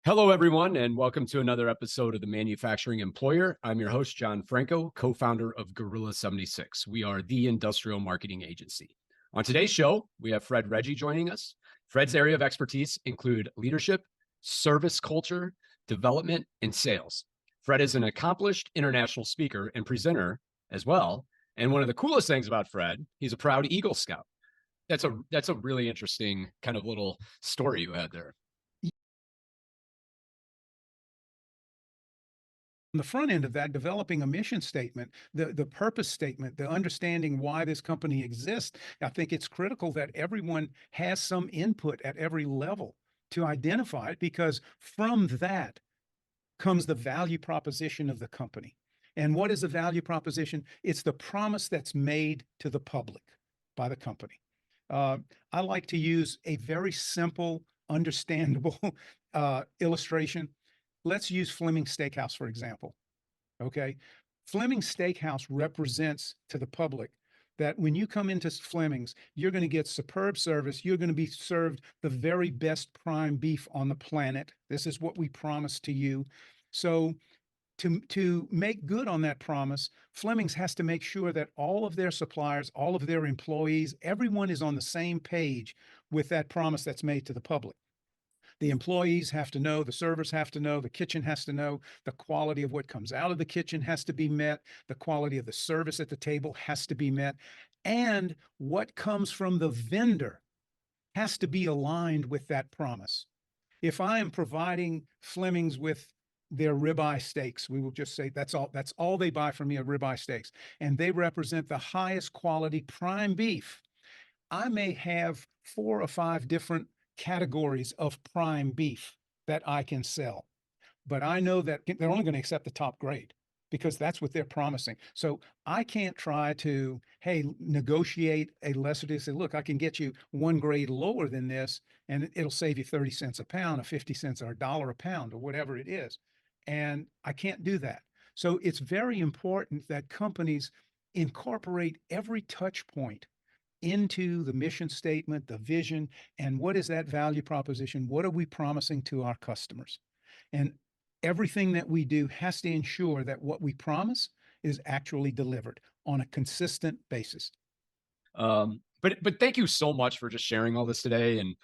Hello, everyone, and welcome to another episode of The Manufacturing Employer. I'm your host, John Franco, co-founder of Gorilla 76. We are the industrial marketing agency. On today's show, we have Fred Reggie joining us. Fred's area of expertise include leadership, service culture, development, and sales. Fred is an accomplished international speaker and presenter as well. And one of the coolest things about Fred, he's a proud Eagle Scout. That's a really interesting kind of little story you had there. On the front end of that, developing a mission statement, the purpose statement, the understanding why this company exists. I think it's critical that everyone has some input at every level to identify it, because from that comes the value proposition of the company. And what is the value proposition? It's the promise that's made to the public by the company. I like to use a very simple, understandable illustration. Let's use Fleming Steakhouse, for example. Okay. Fleming Steakhouse represents to the public that when you come into Fleming's, you're going to get superb service. You're going to be served the very best prime beef on the planet. This is what we promise to you. So to make good on that promise, Fleming's has to make sure that all of their suppliers, all of their employees, everyone is on the same page with that promise that's made to the public. The employees have to know, the servers have to know, the kitchen has to know, the quality of what comes out of the kitchen has to be met, the quality of the service at the table has to be met, and what comes from the vendor has to be aligned with that promise. If I am providing Fleming's with their ribeye steaks, we will just say that's all they buy from me are ribeye steaks, and they represent the highest quality prime beef. I may have 4 or 5 different categories of prime beef that I can sell, but I know that they're only going to accept the top grade because that's what they're promising. So I can't try to, hey, negotiate a lesser deal. Say, look, I can get you 1 grade lower than this, and it'll save you 30 cents a pound, or 50 cents, or $1 a pound, or whatever it is. And I can't do that. So it's very important that companies incorporate every touch point into the mission statement, the vision, and what is that value proposition? What are we promising to our customers? And everything that we do has to ensure that what we promise is actually delivered on a consistent basis. But thank you so much for just sharing all this today. And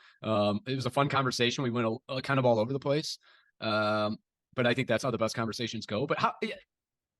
it was a fun conversation. We went kind of all over the place. But I think that's how the best conversations go. But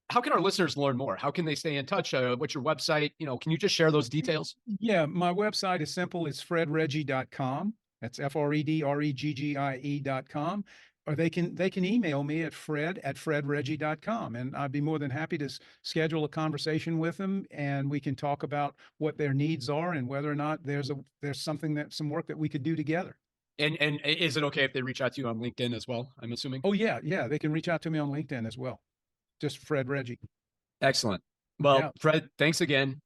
how can our listeners learn more? How can they stay in touch? What's your website? Can you just share those details? Yeah, my website is simple. It's fredreggie.com. That's FREDREGGIE.com. Or they can email me at fred@fredreggie.com, and I'd be more than happy to schedule a conversation with them, and we can talk about what their needs are and whether or not there's some work that we could do together. And is it okay if they reach out to you on LinkedIn as well? I'm assuming. Oh yeah, they can reach out to me on LinkedIn as well. Just Fred Reggie. Excellent. Well, Yeah. Fred, thanks again.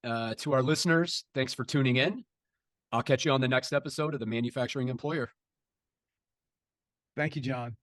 To our listeners, thanks for tuning in. I'll catch you on the next episode of The Manufacturing Employer. Thank you, John.